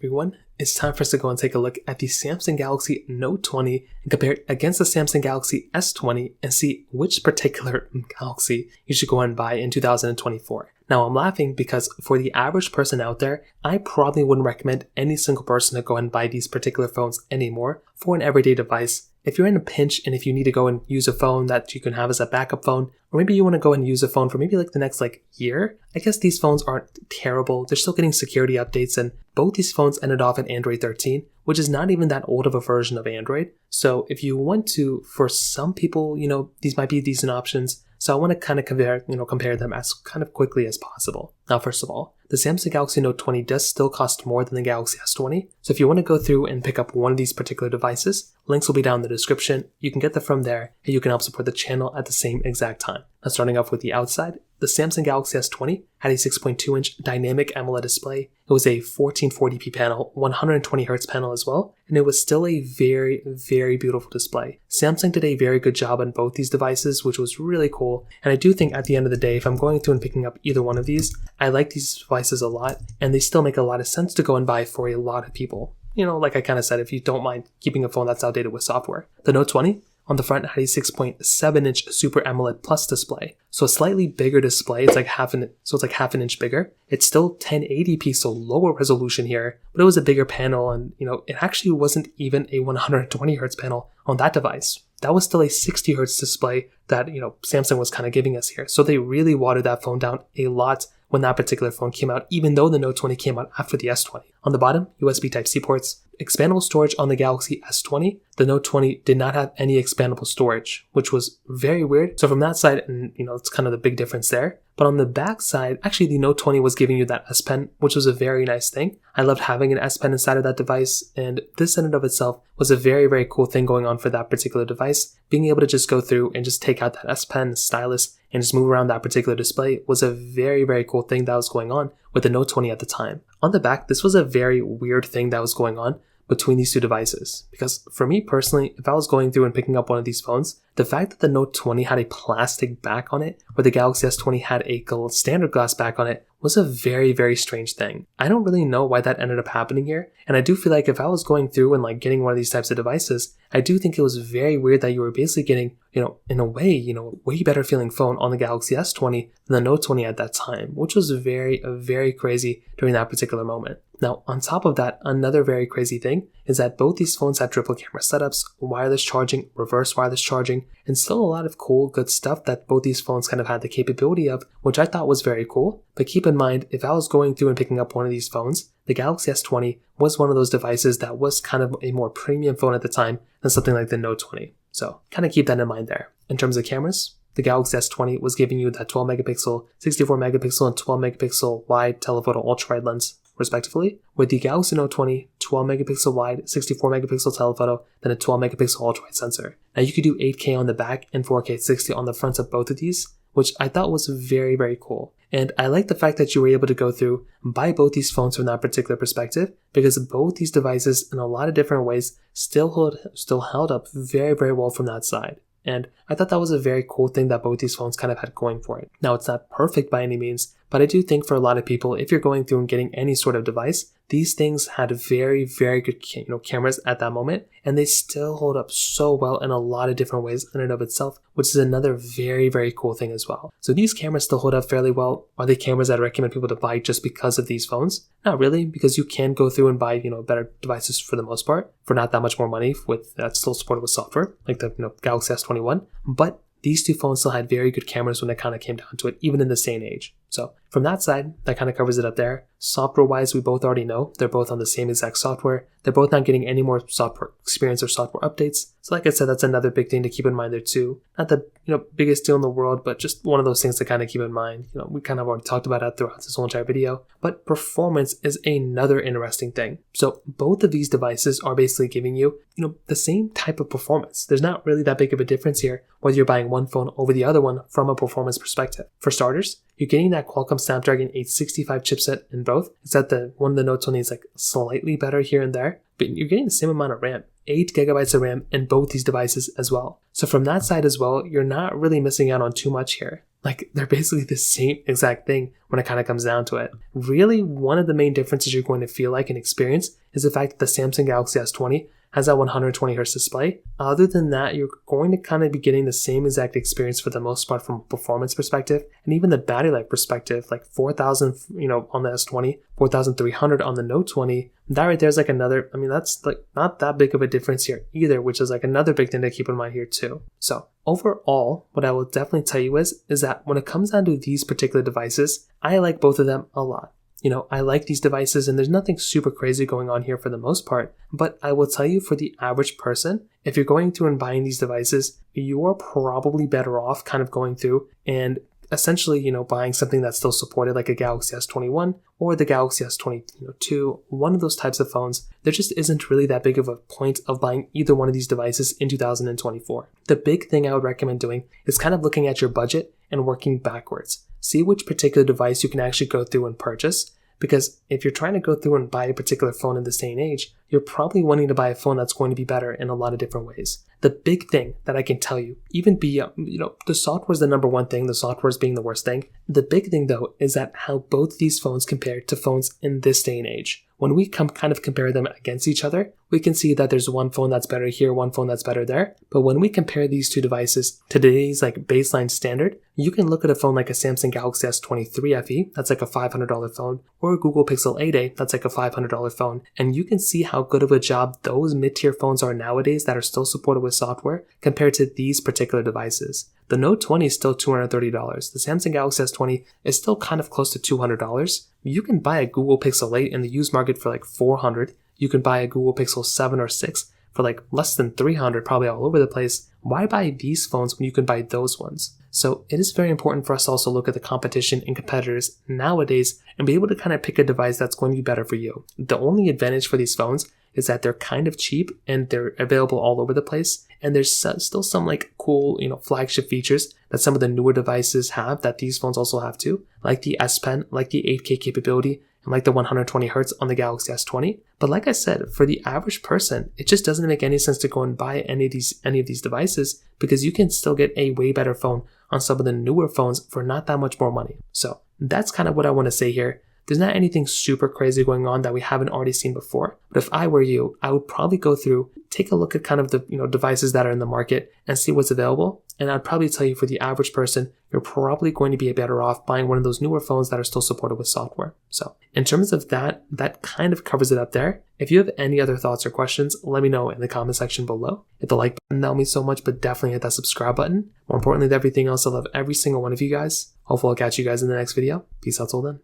Everyone, it's time for us to go and take a look at the Samsung Galaxy Note 20 and compare it against the Samsung Galaxy S20 and see which particular Galaxy you should go and buy in 2024. Now, I'm laughing because for the average person out there, I probably wouldn't recommend any single person to go and buy these particular phones anymore for an everyday device. If you're in a pinch and if you need to go and use a phone that you can have as a backup phone, or maybe you want to go and use a phone for maybe like the next year, I guess these phones aren't terrible. They're still getting security updates, and both these phones ended off at Android 13, which is not even that old of a version of Android. So if you want to, for some people, these might be decent options. So I want to kind of compare them as kind of quickly as possible. Now, first of all, the Samsung Galaxy Note 20 does still cost more than the Galaxy S20. So if you want to go through and pick up one of these particular devices, links will be down in the description. You can get them from there, and you can help support the channel at the same exact time. Now, starting off with the outside, the Samsung Galaxy S20 had a 6.2-inch dynamic AMOLED display. It was a 1440p panel, 120Hz panel as well, and it was still a very, very beautiful display. Samsung did a very good job on both these devices, which was really cool, and I do think at the end of the day, if I'm going through and picking up either one of these, I like these devices a lot, and they still make a lot of sense to go and buy for a lot of people. Like I kind of said, if you don't mind keeping a phone that's outdated with software. The Note 20 on the front had a 6.7-inch Super AMOLED Plus display, so a slightly bigger display. It's like half an inch bigger. It's still 1080p, so lower resolution here, but it was a bigger panel, and it actually wasn't even a 120Hz panel on that device. That was still a 60Hz display that Samsung was kind of giving us here. So they really watered that phone down a lot when that particular phone came out, even though the Note 20 came out after the S20. On the bottom, USB Type-C ports, expandable storage on the Galaxy S20. The Note 20 did not have any expandable storage, which was very weird. So from that side, and it's kind of the big difference there. But on the back side, actually the Note 20 was giving you that S Pen, which was a very nice thing. I loved having an S Pen inside of that device, and this in and of itself was a very, very cool thing going on for that particular device. Being able to just go through and just take out that S Pen stylus and just move around that particular display was a very, very cool thing that was going on with the Note 20 at the time. On the back, this was a very weird thing that was going on between these two devices, because for me personally, if I was going through and picking up one of these phones, the fact that the Note 20 had a plastic back on it, where the Galaxy S20 had a standard glass back on it, was a very, very strange thing. I don't really know why that ended up happening here, and I do feel like if I was going through and getting one of these types of devices, I do think it was very weird that you were basically getting, in a way, way better feeling phone on the Galaxy S20 than the Note 20 at that time, which was very, very crazy during that particular moment. Now, on top of that, another very crazy thing is that both these phones had triple camera setups, wireless charging, reverse wireless charging, and still a lot of cool, good stuff that both these phones kind of had the capability of, which I thought was very cool. But keep in mind, if I was going through and picking up one of these phones, the Galaxy S20 was one of those devices that was kind of a more premium phone at the time than something like the Note 20. So kind of keep that in mind there. In terms of cameras, the Galaxy S20 was giving you that 12 megapixel, 64 megapixel, and 12 megapixel wide telephoto ultra-wide lens, respectively, with the Galaxy Note 20, 12 megapixel wide, 64 megapixel telephoto, then a 12 megapixel ultra-wide sensor. Now you could do 8K on the back and 4K 60 on the fronts of both of these, which I thought was very, very cool. And I like the fact that you were able to go through and buy both these phones from that particular perspective, because both these devices in a lot of different ways still held up very, very well from that side. And I thought that was a very cool thing that both these phones kind of had going for it. Now, it's not perfect by any means, but I do think for a lot of people, if you're going through and getting any sort of device, these things had very, very good cameras at that moment, and they still hold up so well in a lot of different ways in and of itself, which is another very, very cool thing as well. So these cameras still hold up fairly well. Are they cameras that I recommend people to buy just because of these phones? Not really, because you can go through and buy better devices for the most part for not that much more money with that's still supported with software, like the Galaxy S21. But these two phones still had very good cameras when it kind of came down to it, even in this day and age. So from that side, that kind of covers it up there. Software-wise, we both already know they're both on the same exact software. They're both not getting any more software experience or software updates. So like I said, that's another big thing to keep in mind there too. Not the biggest deal in the world, but just one of those things to kind of keep in mind. We kind of already talked about it throughout this whole entire video. But performance is another interesting thing. So both of these devices are basically giving you, the same type of performance. There's not really that big of a difference here, whether you're buying one phone over the other one from a performance perspective. For starters, you're getting that Qualcomm Snapdragon 865 chipset in both, except that one of the Note 20 is slightly better here and there, but you're getting the same amount of RAM. 8 gigabytes of RAM in both these devices as well. So from that side as well, you're not really missing out on too much here. Like, they're basically the same exact thing when it kind of comes down to it. Really, one of the main differences you're going to feel like and experience is the fact that the Samsung Galaxy S20 has that 120Hz display. Other than that, you're going to kind of be getting the same exact experience for the most part from a performance perspective, and even the battery life perspective, like 4,000, on the S20, 4,300 on the Note 20. That right there is like another, that's like not that big of a difference here either, which is like another big thing to keep in mind here too. So overall, what I will definitely tell you is that when it comes down to these particular devices, I like both of them a lot. I like these devices and there's nothing super crazy going on here for the most part, but I will tell you, for the average person, if you're going through and buying these devices, you are probably better off kind of going through and essentially, buying something that's still supported, like a Galaxy S21 or the Galaxy S22, one of those types of phones. There just isn't really that big of a point of buying either one of these devices in 2024. The big thing I would recommend doing is kind of looking at your budget and working backwards. See which particular device you can actually go through and purchase. Because if you're trying to go through and buy a particular phone in this day and age, you're probably wanting to buy a phone that's going to be better in a lot of different ways. The big thing that I can tell you, even beyond, the software is the number one thing, the software is being the worst thing. The big thing though is that how both these phones compare to phones in this day and age. When we kind of compare them against each other, we can see that there's one phone that's better here, one phone that's better there. But when we compare these two devices to today's like baseline standard, you can look at a phone like a Samsung Galaxy S23 FE, that's like a $500 phone, or a Google Pixel 8a, that's like a $500 phone, and you can see how good of a job those mid-tier phones are nowadays that are still supported with software compared to these particular devices. The Note 20 is still $230. The Samsung Galaxy S20 is still kind of close to $200. You can buy a Google Pixel 8 in the used market for like $400. You can buy a Google Pixel 7 or 6 for like less than $300, probably all over the place. Why buy these phones when you can buy those ones? So it is very important for us to also look at the competition and competitors nowadays and be able to kind of pick a device that's going to be better for you. The only advantage for these phones is that they're kind of cheap and they're available all over the place. And there's still some like cool, flagship features that some of the newer devices have that these phones also have too, like the S Pen, like the 8K capability, and like the 120Hz on the Galaxy S20. But like I said, for the average person, it just doesn't make any sense to go and buy any of these devices, because you can still get a way better phone on some of the newer phones for not that much more money. So that's kind of what I want to say here. There's not anything super crazy going on that we haven't already seen before. But if I were you, I would probably go through, take a look at kind of the devices that are in the market and see what's available. And I'd probably tell you, for the average person, you're probably going to be better off buying one of those newer phones that are still supported with software. So in terms of that kind of covers it up there. If you have any other thoughts or questions, let me know in the comment section below. Hit the like button, that will mean so much, but definitely hit that subscribe button. More importantly than everything else, I love every single one of you guys. Hopefully I'll catch you guys in the next video. Peace out till then.